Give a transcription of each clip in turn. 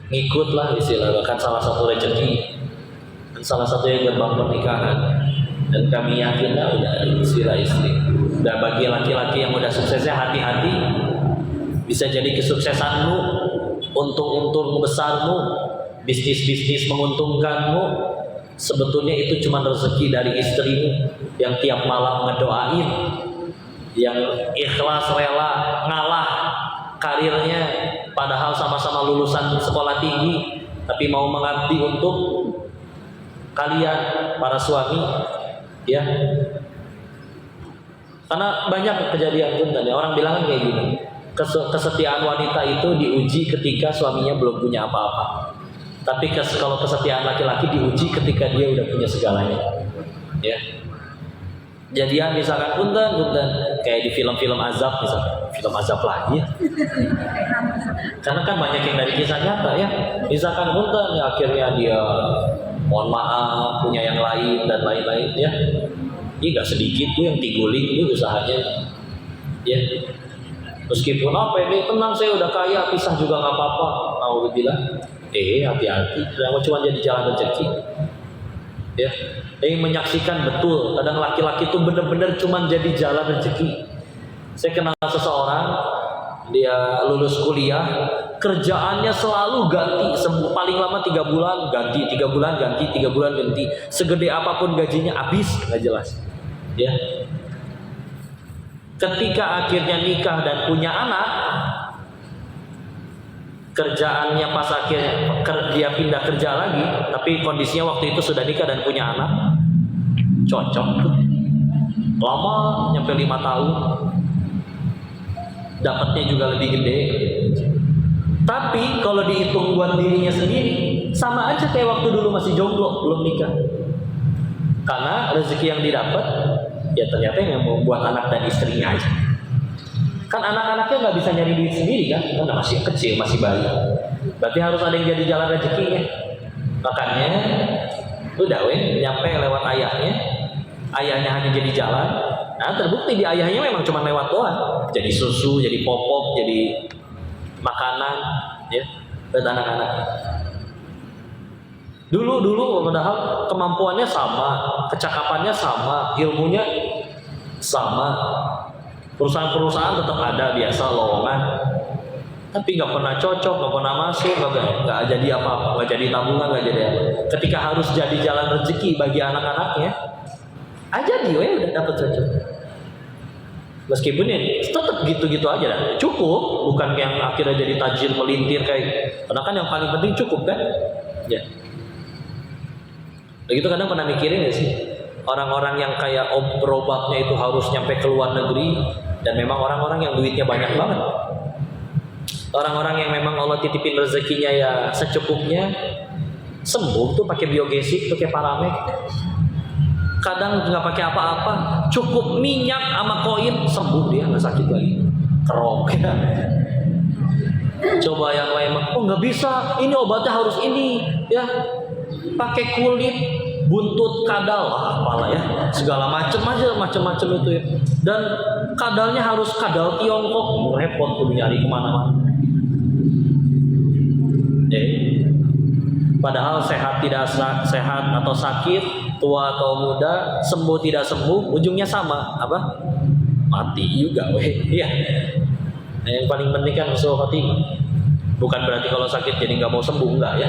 ngikutlah istilah, bahkan salah satu rezeki dan salah satunya gerbang pernikahan. Dan kami yakinlah udah istilah istri. Dan bagi laki-laki yang udah suksesnya, hati-hati, bisa jadi kesuksesanmu, untung-untung besarmu, bisnis-bisnis menguntungkanmu, sebetulnya itu cuma rezeki dari istrimu yang tiap malam ngedoain, yang ikhlas rela ngalah karirnya, padahal sama-sama lulusan sekolah tinggi, tapi mau mengabdi untuk kalian para suami, ya. Karena banyak kejadian pun tadi orang bilang kayak gini, kesetiaan wanita itu diuji ketika suaminya belum punya apa-apa. Tapi kalau kesetiaan laki-laki diuji ketika dia udah punya segalanya, ya. Jadian misalkan punten kayak di film-film azab misalkan, film azab lagi ya. Karena kan banyak yang dari kisah nyata ya. Misalkan punten ya, akhirnya dia mohon maaf punya yang lain dan lain-lain ya. Ini gak sedikit tuh yang tiguling itu usahanya ya. Meskipun apa ini tenang saya udah kaya, pisah juga gak apa-apa. Alhamdulillah. Hati-hati, jangan cuma jadi jalan rezeki. Ya, menyaksikan betul. Kadang laki-laki itu benar-benar cuma jadi jalan rezeki. Saya kenal seseorang, dia lulus kuliah, kerjaannya selalu ganti, paling lama 3 bulan ganti, 3 bulan ganti, 3 bulan ganti. Segede apapun gajinya habis, nggak jelas. Ya. Ketika akhirnya nikah dan punya anak, kerjaannya pas akhirnya dia pindah kerja lagi, tapi kondisinya waktu itu sudah nikah dan punya anak, cocok tuh. Lama nyampe 5 tahun, dapatnya juga lebih gede. Tapi kalau dihitung buat dirinya sendiri, sama aja kayak waktu dulu masih jomblo belum nikah. Karena rezeki yang didapat ya ternyata yang membuat anak dan istrinya aja. Kan anak-anaknya nggak bisa nyari duit sendiri kan, karena masih kecil, masih bayi. Berarti harus ada yang jadi jalan rezekinya. Makanya udah nyampe lewat ayahnya, ayahnya hanya jadi jalan. Nah terbukti di ayahnya memang cuma lewat doang. Jadi susu, jadi popok, jadi makanan, ya buat anak-anak. Dulu padahal kemampuannya sama, kecakapannya sama, ilmunya sama. Perusahaan-perusahaan tetap ada biasa lowongan, tapi nggak pernah cocok, nggak pernah masuk, nggak jadi apa-apa, nggak jadi tabungan, nggak jadi apa. Ketika harus jadi jalan rezeki bagi anak-anaknya, aja dia udah dapat cocok. Meskipun ya tetap gitu-gitu aja dah. Cukup, bukan yang akhirnya jadi tajir melintir kayak. Karena kan yang paling penting cukup kan, ya. Begitu kadang pernah mikirin ya sih, orang-orang yang kayak berobatnya itu harus nyampe ke luar negeri. Dan memang orang-orang yang duitnya banyak banget, orang-orang yang memang Allah titipin rezekinya ya secukupnya, sembuh tuh pakai biogesik, pakai paramek, kadang nggak pakai apa-apa, cukup minyak sama koin sembuh dia, nggak sakit lagi, kerok ya. Coba yang lain, nggak bisa, ini obatnya harus ini ya, pakai kulit buntut kadal, apalah ya, segala macam itu ya. Dan kadalnya harus kadal Tiongkok, repot tuh nyari kemana-mana. Padahal sehat tidak sehat atau sakit, tua atau muda, sembuh tidak sembuh, ujungnya sama, apa? Mati juga, ya. Yang paling penting kan husnul khotimah. Bukan berarti kalau sakit jadi nggak mau sembuh, enggak ya.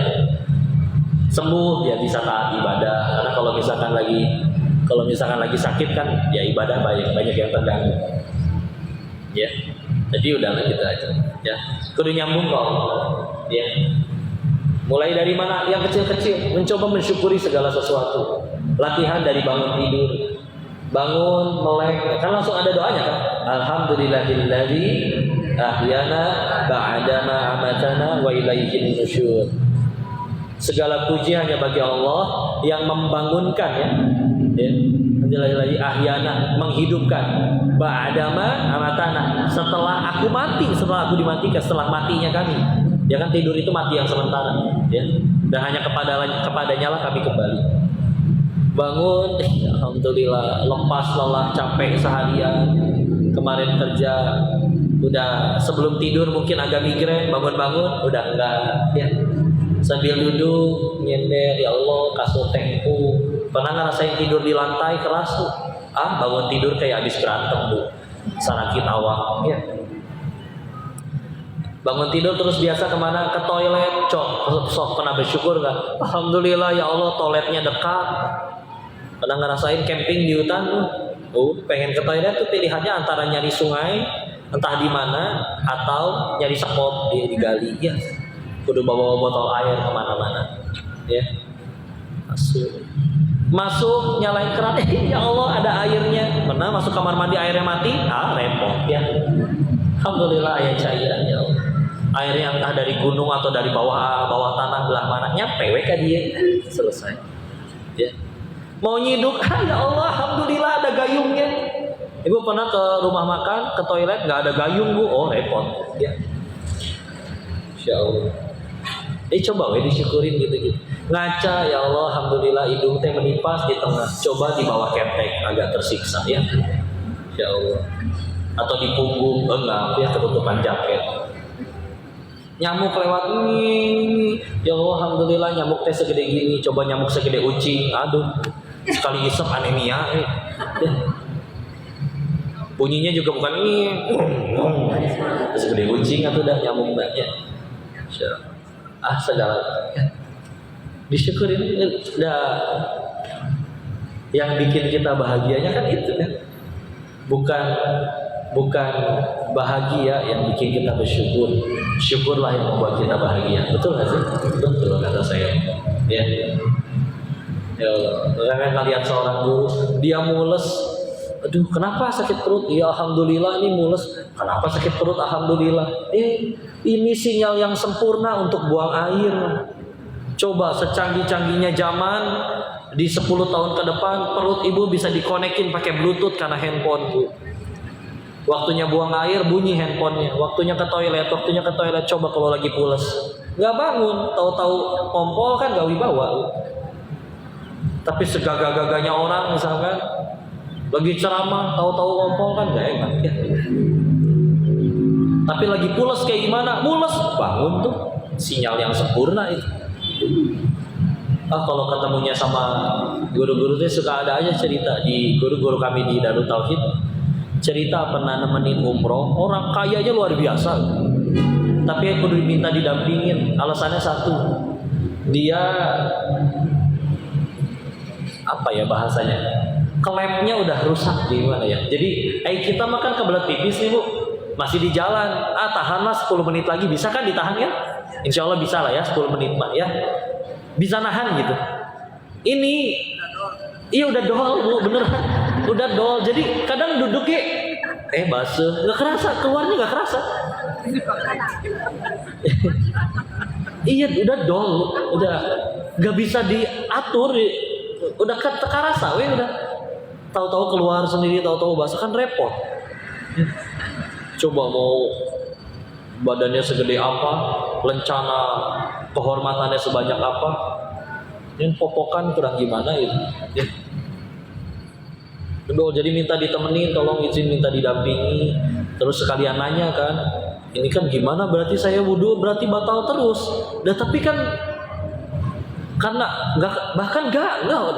Sembuh dia bisa taat ibadah, karena kalau misalkan lagi sakit kan ya ibadah banyak yang terganggu ya. Jadi udahlah gitu aja ya, kudu nyambung kok ya. Mulai dari mana? Yang kecil-kecil, mencoba mensyukuri segala sesuatu. Latihan dari bangun tidur, bangun melek kan langsung ada doanya kan, alhamdulillahilladzi ahyana ba'dama amatana wa ilaihin nusyur. Segala puji hanya bagi Allah yang membangunkan ya. Lagi ahyana, menghidupkan, ba'dama amatana, setelah aku mati, setelah aku dimatikan, setelah matinya kami. Ya kan tidur itu mati yang sementara ya. Dan hanya kepadanya lah kami kembali. Bangun, alhamdulillah, lepas lelah capek seharian. Kemarin kerja udah sebelum tidur mungkin agak migrain, bangun-bangun udah enggak ya. Sambil duduk nyender, ya Allah kasur tempo. Pernah ngerasain tidur di lantai keras tuh? Bangun tidur kayak habis berantem bu, sakit awak. Ya. Bangun tidur terus biasa kemana? Ke toilet, sok pernah bersyukur nggak? Alhamdulillah ya Allah toiletnya dekat. Pernah ngerasain camping di hutan tuh? Pengen ke toilet tuh pilihannya antara nyari sungai, entah di mana, atau nyari spot digali. Ya, kudu bawa botol air kemana-mana. Ya, masuk nyalain keran, ya Allah ada airnya. Mana masuk kamar mandi airnya mati? Repot ya. Alhamdulillah air cairan ya Allah. Air yang entah dari gunung atau dari bawah tanah belah mana nyampe ke dia. Selesai. Ya. Mau nyiduk, ya Allah, alhamdulillah ada gayungnya. Ibu pernah ke rumah makan, ke toilet nggak ada gayung bu, repot. Ya. Insya Allah. Coba disyukurin gitu. Ngaca, ya Allah, alhamdulillah hidung teh menipas di tengah. Coba di bawah ketek agak tersiksa ya. Insya Allah. Atau di punggung, enggak, ya ketutupan jaket. Nyamuk lewat ini, ya Allah, alhamdulillah nyamuk teh segede gini. Coba nyamuk segede ucing, aduh, sekali isep anemia. Bunyinya juga bukan ini, segede ucing atau dah nyamuk banyak. Segala disyukurin. Yang bikin kita bahagianya kan itu kan, bukan bahagia yang bikin kita bersyukur. Syukurlah yang membuat kita bahagia. Betul nggak sih? Betul kata saya. Ya. Ya Allah. Jangan lihat seorang guru, dia mules. Aduh, kenapa sakit perut? Ya alhamdulillah ini mules. Kenapa sakit perut? Alhamdulillah. Ini sinyal yang sempurna untuk buang air. Coba secanggih-canggihnya zaman, di 10 tahun ke depan perut ibu bisa dikonekin pakai bluetooth karena handphone bu. Waktunya buang air bunyi handphonenya. Waktunya ke toilet. Coba kalau lagi pules, nggak bangun, tahu-tahu kompol kan gak wibawa. Tapi segagah-gagahnya orang misalkan lagi ceramah, tahu-tahu kompol kan gak enak ya. Tapi lagi pules kayak gimana? Mules, bangun tuh, sinyal yang sempurna itu. Kalau ketemunya sama guru-guru itu suka ada aja cerita di guru-guru kami di Darut Tauhid. Cerita pernah nemenin umroh, orang kayanya luar biasa, tapi aku diminta didampingin. Alasannya satu, dia apa ya bahasanya, klepnya udah rusak gimana ya. Jadi kita makan kebelet pipis nih bu, masih di jalan, tahanlah 10 menit lagi, bisa kan ditahan kan? Insya Allah bisa lah ya 10 menit mah ya, bisa nahan gitu. Ini iya udah dol bu, beneran udah dol. Jadi kadang duduknya basuh, nggak kerasa, keluarnya nggak kerasa. Iya udah dol, udah nggak bisa diatur, udah kerasa, udah tahu-tahu keluar sendiri, tahu-tahu basah kan repot. Coba mau badannya segede apa, lencana kehormatannya sebanyak apa, yang popokan kurang gimana itu. Ya. Jadi minta ditemenin, tolong izin minta didampingi. Terus sekalian nanya kan, ini kan gimana berarti saya wudhu berarti batal terus. Tapi kan karena nggak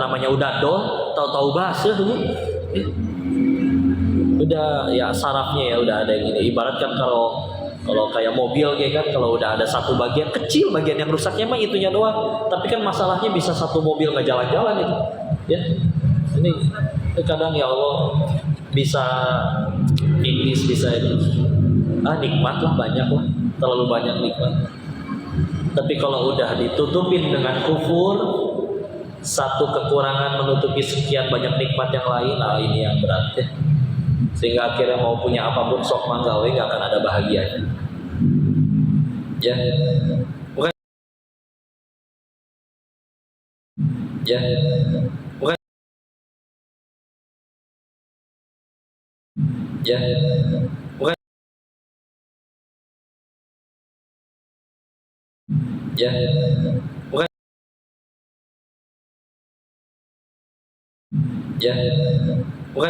namanya udah dol, tahu-tahu basuh tuh. Udah ya sarafnya ya udah ada yang ini. Ibarat kan kalau kayak mobil kayak kan, kalau udah ada satu bagian kecil, bagian yang rusaknya mah itunya doang. Tapi kan masalahnya bisa satu mobil nggak jalan-jalan itu. Ya. Ini kadang ya Allah bisa tipis, bisa ini. Nikmat lah, banyak lah, terlalu banyak nikmat. Tapi kalau udah ditutupin dengan kufur, satu kekurangan menutupi sekian banyak nikmat yang lain, ini yang berat ya. Sehingga akhirnya mau punya apapun sok manggawe nggak akan ada bahagianya. Ya, bukan. Ya, bukan. Ya, bukan. Ya, bukan. Ya, bukan.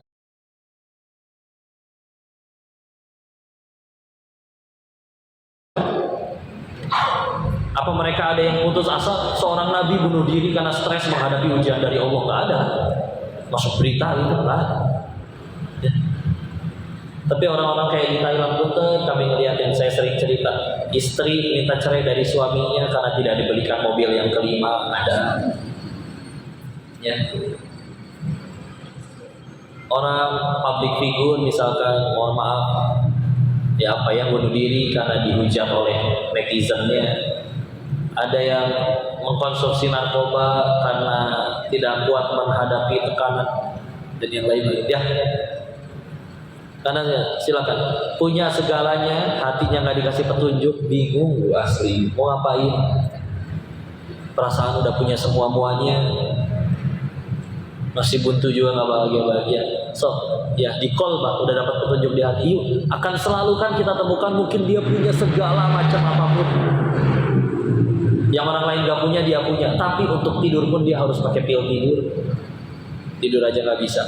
Apa mereka ada yang putus asa seorang nabi bunuh diri karena stres menghadapi ujian dari Allah? Nggak ada. Masuk berita itu nggak ada. Ya. Tapi orang-orang kayak di Thailand pun kami ngeliat, yang saya sering cerita, istri minta cerai dari suaminya karena tidak dibelikan mobil yang kelima, ada. Ya. Orang public figure misalkan, mohon maaf, ya apa yang bunuh diri karena dihujat oleh netizennya. Ada yang mengkonsumsi narkoba karena tidak kuat menghadapi tekanan dan yang lain-lain. Ya, karena silakan punya segalanya, hatinya nggak dikasih petunjuk, bingung asli mau ngapain. Perasaan udah punya semua muanya, masih buntu juga nggak bahagia. So, ya di kolbah udah dapat petunjuk di hati, yuk akan selalu kan kita temukan mungkin dia punya segala macam apapun. Yang orang lain gak punya, dia punya. Tapi untuk tidur pun dia harus pakai pil tidur. Tidur aja gak bisa.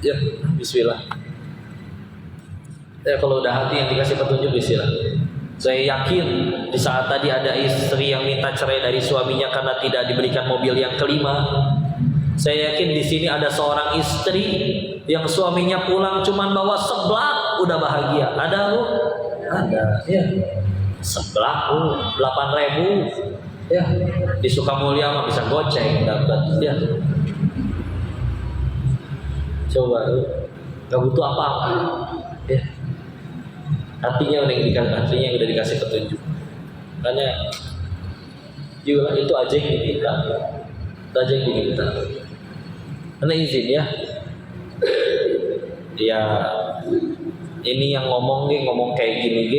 Ya, bismillah. Ya, kalau udah hati yang dikasih petunjuk, bismillah. Saya yakin di saat tadi ada istri yang minta cerai dari suaminya karena tidak diberikan mobil yang kelima. Saya yakin di sini ada seorang istri yang suaminya pulang cuman bawa seblak udah bahagia. Ada lu? Ada. Ya. Sebelah 8.000 ya, di Sukamulya mah bisa goceng dapat ya. Coba nggak butuh apa-apa ya, hatinya udah dikasih petunjuk. Makanya juga itu aja yang diminta, itu aja yang diminta. Karena izin ya, ya ini yang ngomong kayak gini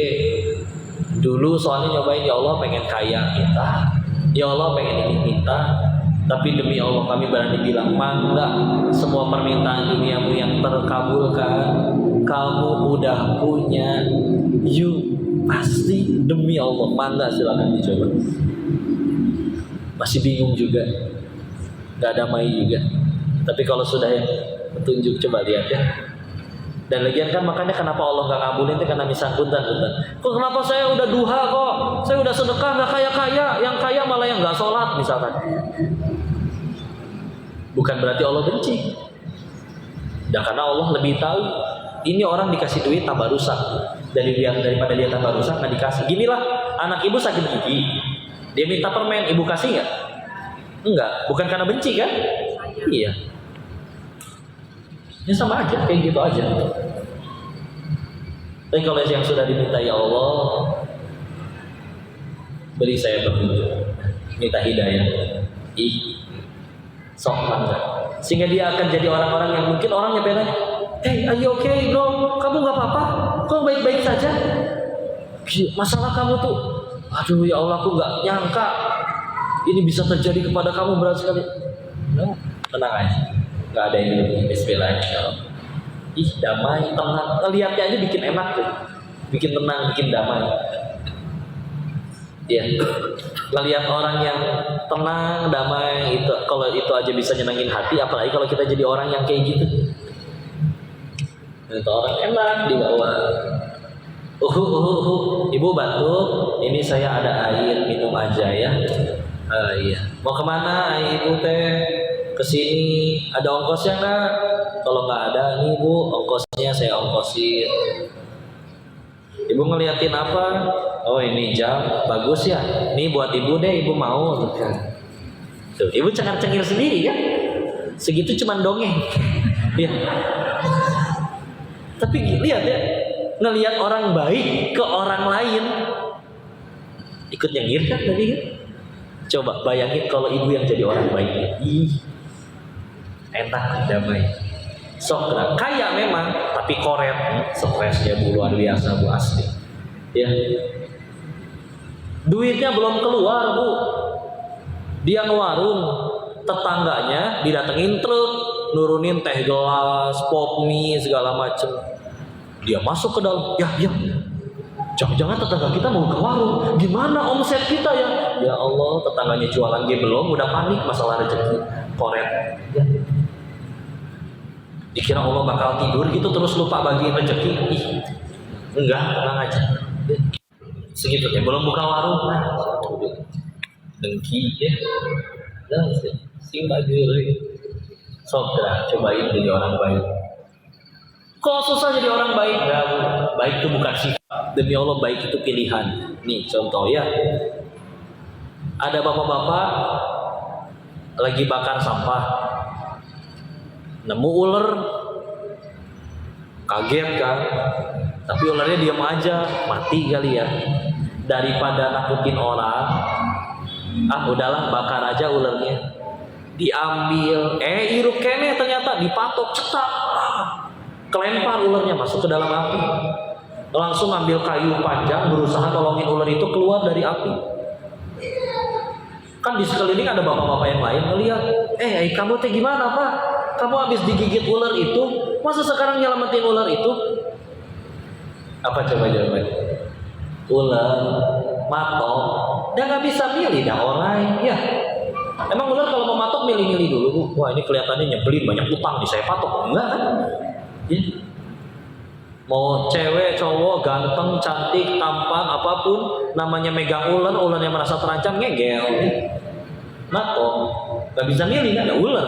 dulu soalnya nyobain, ya Allah pengen kaya minta, ya Allah pengen ini minta, tapi demi Allah kami berani bilang, mangga semua permintaan duniamu yang terkabulkan, kamu udah punya, you pasti demi Allah, mangga silakan dicoba. Masih bingung juga, nggak damai juga, tapi kalau sudah yang petunjuk coba lihat ya. Dan lagian kan makanya kenapa Allah nggak ngabulin itu karena misal punten. Kok kenapa saya udah duha kok, saya udah sedekah nggak kaya, yang kaya malah yang nggak sholat misalkan. Bukan berarti Allah benci. Dan karena Allah lebih tahu ini orang dikasih duit tambah rusak daripada dia tambah rusak nggak dikasih. Ginilah anak ibu sakit gigi, dia minta permen, ibu kasih nggak? Enggak, bukan karena benci kan? Iya. Ya sama aja, kayak gitu aja. Tapi kalau yang sudah diminta, ya Allah beri saya petunjuk, minta hidayah, sok bangga, sehingga dia akan jadi orang-orang yang mungkin orangnya beda. Hey, are you okay bro? Kamu nggak apa-apa? Kok baik-baik saja? Masalah kamu tuh, aduh ya Allah, aku nggak nyangka ini bisa terjadi kepada kamu, berat sekali. No, tenang aja. Nggak ada yang ini, bismillah insyaallah. Damai, tenang, ngelihatnya aja bikin enak tuh, bikin tenang, bikin damai. Ya, ngelihat orang yang tenang, damai, itu kalau itu aja bisa nyenangin hati, apalagi kalau kita jadi orang yang kayak gitu. Itu orang enak dibawa. Ibu batuk, ini saya ada air, minum aja ya. Iya. Mau kemana ibu teh? Kesini, ada ongkosnya nggak? Kalau nggak ada, nih bu, ongkosnya saya ongkosin. Ibu ngeliatin apa? Oh ini jam, bagus ya. Nih buat ibu deh, ibu mau. Tuh, ibu cengar-cengir sendiri ya. Segitu cuman dongeng. Ya. Tapi lihat ya, ngelihat orang baik ke orang lain, ikut nyengir kan tadi kan? Coba bayangin kalau ibu yang jadi orang baik. Enak, damai. Sok kaya memang, tapi koret, stresnya bu luar biasa bu, asli. Ya, duitnya belum keluar bu, dia ngewarung, tetangganya didatengin truk, nurunin teh gelas, pop mie segala macem. Dia masuk ke dalam, ya, jangan-jangan tetangga kita mau ke warung, gimana omset kita ya? Ya Allah, tetangganya jualan dia belum, udah panik masalah rezeki, koret. Ya. Dikira Allah bakal tidur gitu terus lupa bagiin rezeki. Enggak, tenang aja. segitu ya, belum buka warung, dengki ya, dan sing baju sobra, cobain jadi orang baik. Kok susah jadi orang baik? Nggak, baik itu bukan sifat. Demi Allah, baik itu pilihan. Nih contoh ya, ada bapak-bapak lagi bakar sampah, nemu ular, kaget kan? Tapi ularnya diam aja, mati kali ya. Daripada nakutin orang, udahlah bakar aja ularnya. Diambil, iruk kene ternyata dipatok, cetak, kelempar ularnya masuk ke dalam api. Langsung ambil kayu panjang, berusaha tolongin ular itu keluar dari api. Kan di sekeliling ada bapak-bapak yang lain ngeliat, kamu teh gimana Pak? Kamu habis digigit ular itu, masa sekarang nyelamatin ular itu? Apa coba jawabannya? Ular, matok, dia nggak bisa milih dah orang, ya. Emang ular kalau mau matok milih-milih dulu, wah ini kelihatannya nyebelin, banyak utang nih saya patok, enggak kan? Ya. Mau cewek, cowok, ganteng, cantik, tampan, apapun, namanya megang ular, ularnya merasa terancam, ngegel. Matok, nggak bisa milih, kan ada ular.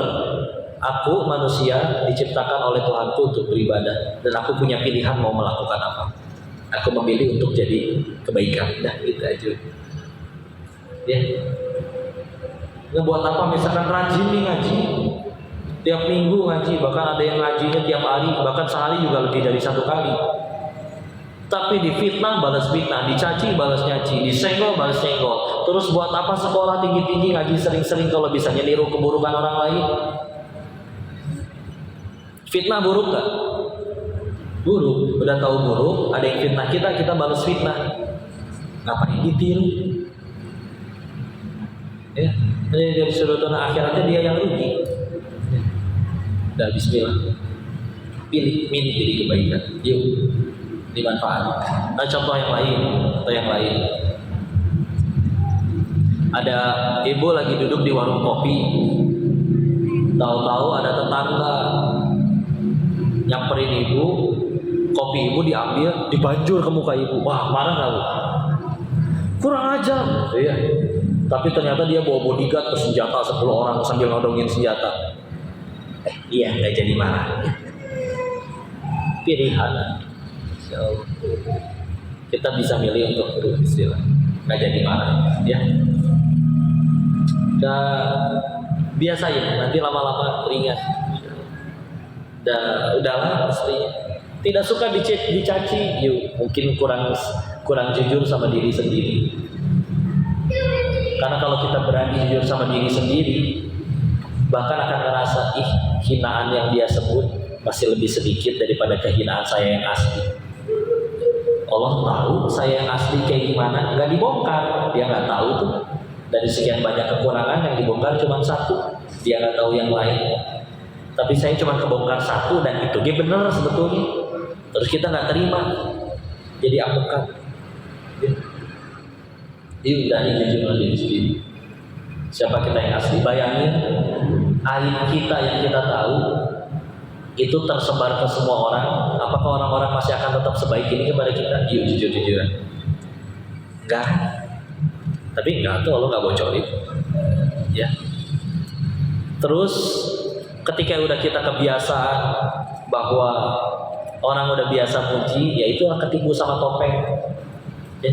Aku manusia diciptakan oleh Tuhanku untuk beribadah, dan aku punya pilihan mau melakukan apa. Aku memilih untuk jadi kebaikan. Nah, itu aja. Ya. Ngebuat apa? Misalkan rajin nih ngaji, tiap minggu ngaji, bahkan ada yang ngajinya tiap hari, bahkan sehari juga lebih dari 1 kali. Tapi difitnah balas fitnah, dicaci balas nyaci, disenggol balas senggol. Terus buat apa sekolah tinggi-tinggi, ngaji sering-sering kalau bisa niru keburukan orang lain? Fitnah buruk gak? Buruk. Udah tahu buruk, ada yang fitnah kita balas fitnah. Ngapain ditiru? Ya, dari sudut akhiratnya dia yang rugi. Dah bismillah. Pilih jadi kebaikan. Yuk, dimanfaatkan. Nah, contoh yang lain. Ada ibu lagi duduk di warung kopi. Tahu-tahu ada tetangga nyamperin ibu, kopi ibu diambil, dibanjur ke muka ibu. Wah, marah nggak bu? Kurang ajar. Iya. Tapi ternyata dia bawa bodyguard bersenjata 10 orang sambil nodongin senjata. Iya, nggak jadi marah. Pilihan. So, kita bisa milih untuk beristilah, nggak jadi marah. Ya. Biasain, nanti lama-lama ringan. Udahlah pastinya. Tidak suka dicaci, yuk mungkin kurang jujur sama diri sendiri. Karena kalau kita berani jujur sama diri sendiri, bahkan akan ngerasa hinaan yang dia sebut masih lebih sedikit daripada kehinaan saya yang asli. Allah tahu saya yang asli kayak gimana, nggak dibongkar, dia nggak tahu tuh. Dari sekian banyak kekurangan yang dibongkar cuma 1, dia nggak tahu yang lain. Tapi saya cuma kebongkar 1 dan itu dia benar sebetulnya. Terus kita nggak terima, jadi ambekan. Ini udah jujur diri sendiri. Siapa kita yang asli? Bayangin aib kita yang kita tahu itu tersebar ke semua orang. Apakah orang-orang masih akan tetap sebaik ini kepada kita? Yuk jujur-jujuran. Enggak. Tapi enggak tuh, Allah nggak bocorin. Ya. Terus ketika udah kita kebiasaan bahwa orang udah biasa muji, ya itulah ketipu sama topeng. Ya.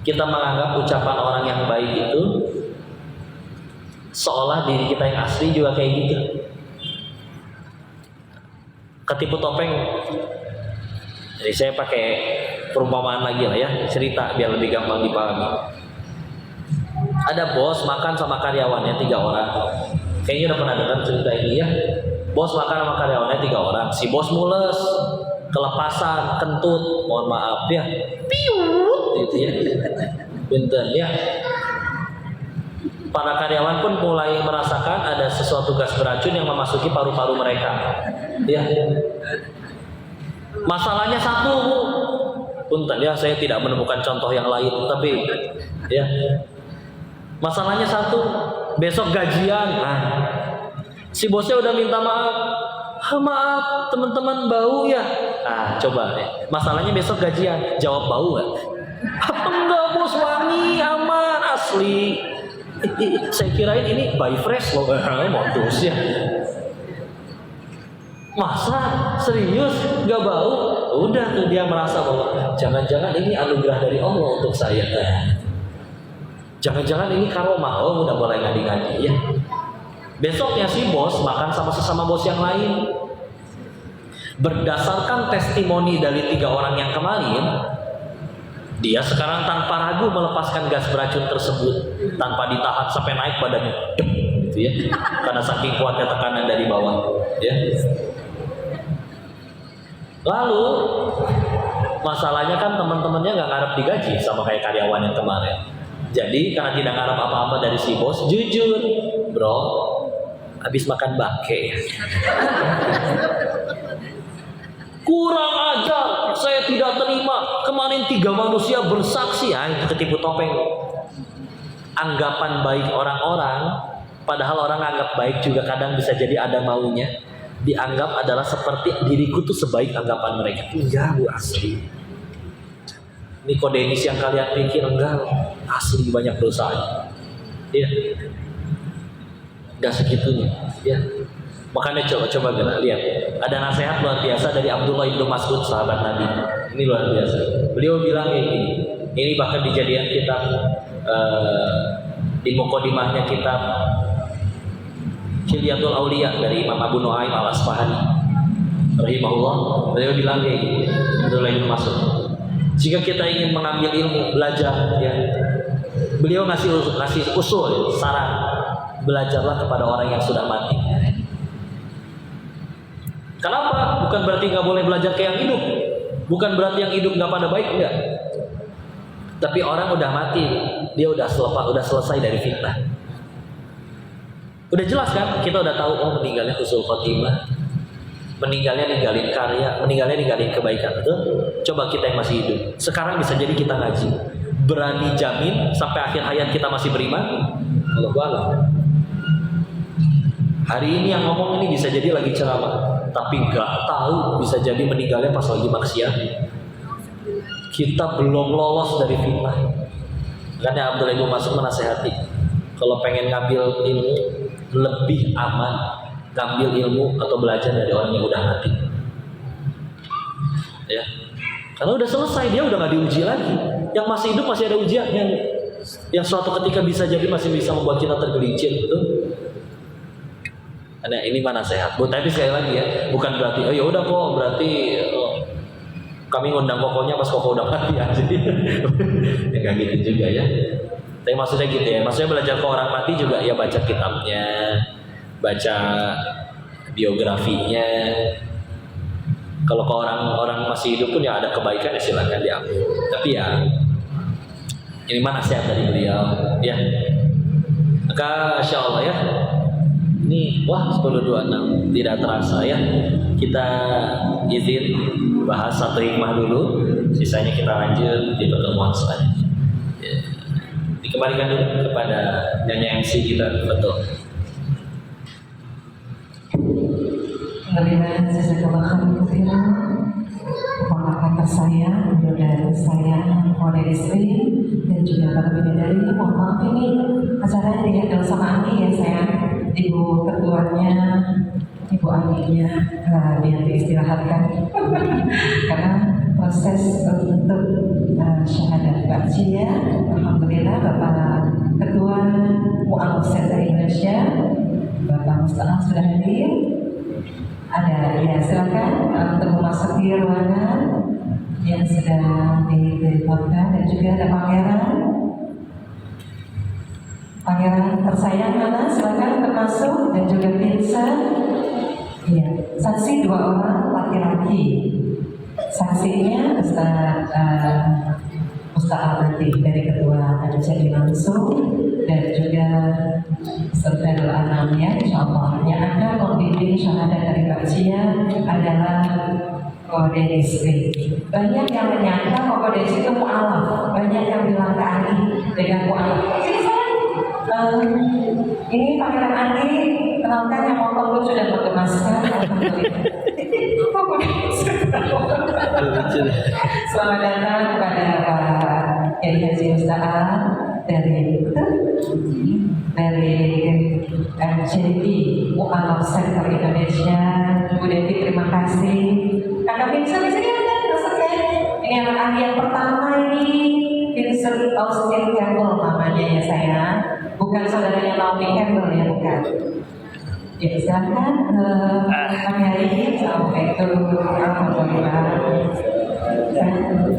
Kita menganggap ucapan orang yang baik itu seolah diri kita yang asli juga kayak gitu. Ketipu topeng. Jadi saya pakai perumpamaan lagi lah ya, cerita biar lebih gampang dipahami. Ada bos makan sama karyawannya 3 orang. Kayaknya udah pernah dengar cerita ini ya. Bos makan sama karyawannya 3 orang. Si bos mules, kelepasan, kentut, mohon maaf ya, piut, gitu ya. Bentar ya. Para karyawan pun mulai merasakan ada sesuatu gas beracun yang memasuki paru-paru mereka. Ya. Masalahnya 1, Bu. Punten ya, saya tidak menemukan contoh yang lain, tapi ya. Masalahnya 1, besok gajian. Nah, si bosnya udah minta maaf. Maaf teman-teman, bau ya. Nah, coba ya. Masalahnya besok gajian, jawab bau nggak? Apa enggak bos, wangi, aman, asli. Saya kirain ini by fresh loh, modus ya. Masa serius nggak bau? Udah tuh dia merasa bahwa jangan-jangan ini anugerah dari Allah untuk saya. Jangan-jangan ini karomah, oh udah mulai ngadi-ngadi ya. Besoknya si bos makan sama sesama bos yang lain. Berdasarkan testimoni dari 3 orang yang kemarin, dia sekarang tanpa ragu melepaskan gas beracun tersebut tanpa ditahan sampai naik badannya, gitu ya, karena saking kuatnya tekanan dari bawah. Ya. Lalu masalahnya kan teman-temannya nggak ngarep digaji sama kayak karyawan yang kemarin. Jadi karena tidak ngarep apa-apa dari si bos, jujur, bro, habis makan bangke. Kurang ajar, saya tidak terima. Kemarin 3 manusia bersaksi, itu ketipu topeng. Anggapan baik orang-orang, padahal orang anggap baik juga kadang bisa jadi ada maunya. Dianggap adalah seperti diriku tuh sebaik anggapan mereka. Enggak, Bu, asli. Ini kode Denis yang kalian pikir enggak, asli banyak dosanya. Iya. Enggak segitunya, ya. Makanya coba lihat. Ada nasihat luar biasa dari Abdullah bin Mas'ud, sahabat Nabi. Ini luar biasa. Beliau bilang ini bahkan dijadikan kitab di mukadimahnya kitab Hilyatul Auliya dari Imam Abu Nuaim Al-Asfahani rahimahullah. Beliau bilang kayak gini, Abdullah bin Mas'ud, jika kita ingin mengambil ilmu, belajar, ya, beliau ngasih usul, saran, belajarlah kepada orang yang sudah mati. Kenapa? Bukan berarti nggak boleh belajar ke yang hidup, bukan berarti yang hidup nggak pada baik, enggak. Tapi orang udah mati, dia udah selesai dari fitnah. Udah jelas kan? Kita udah tahu, oh meninggalnya husnul khotimah, meninggalnya ninggalin karya, meninggalnya ninggalin kebaikan. Betul? Coba kita yang masih hidup, sekarang bisa jadi kita ngaji, berani jamin sampai akhir hayat kita masih beriman? Allahu a'lam. Hari ini yang ngomong ini bisa jadi lagi ceramah, tapi nggak tahu bisa jadi meninggalnya pas lagi maksiat. Kita belum lolos dari fitnah. Karena Abdullah bin Mas'ud menasehati, kalau pengen ngambil ilmu lebih aman ngambil ilmu atau belajar dari orang yang udah mati. Ya, karena udah selesai, dia udah nggak diuji lagi. Yang masih hidup masih ada ujiannya, yang suatu ketika bisa jadi masih bisa membuat kita tergelincir, betul? Nah, ini mana sehat, Bu. Tapi sekali lagi ya, bukan berarti oh ya udah kok berarti kami ngundang kokonya pas koko udah mati aja. Ya nggak gitu juga ya. Tapi maksudnya gitu ya, maksudnya belajar ke orang mati juga ya, baca kitabnya, baca biografinya. Kalau ke orang masih hidup pun ya ada kebaikan ya silakan diambil. Tapi ya ini mana nasihat dari beliau ya. Maka insya Allah ya, ini wah 10.26 tidak terasa ya. Kita izin bahas satu hikmah dulu, sisanya kita lanjut di pertemuan selanjutnya. Ya. Dikembalikan dulu kepada nyanyi MC kita, betul. Alhamdulillah, jazakallahu khairan. Keponakan tersayang, saudara saya, Saudari Sri, dan juga para bidadari. Mohon maaf ini acaranya dihandle sama Ani ya sayang. Ibu ketuanya, Ibu Aninya biar diistirahatkan. Karena proses untuk syahadat Bakcia, alhamdulillah Bapak Ketua Mu'alaf Center Indonesia, Bapak Mustafa sudah hadir. Ada ya, silakan untuk memasuki ruangan yang sedang ditentukan, dan juga ada pangeran tersayang mana, silakan termasuk, dan juga Vincent. Ya, saksi 2 orang laki-laki. Saksinya Ustaz Al-Nanti dari Ketua ada jadi langsung, dan juga Saudara Anam ya, insyaallah. Yang akan membimbing syahadat dari Bakcia adalah Kode Nisri. Banyak yang menyangka Kode Nisri itu mu'alaf. Banyak yang bilang ke Ani dengan mu'alaf. Ini Pangeran Andi, kenalkan yang motor lu sudah berkemaskan. Selamat datang kepada Pak Kiai Haji Musta'an dari MCD Mu'alaf Center Indonesia. Bu Devi terima kasih. Kakak Vincent di sini ada, maksudnya ini anak ahli yang pertama ini Vincent Austin Campbell namanya ya sayang, bukan saudaranya Naomi Campbell ya, bukan. Ya silakan Kang Yai. Assalamualaikum warahmatullahi wabarakatuh.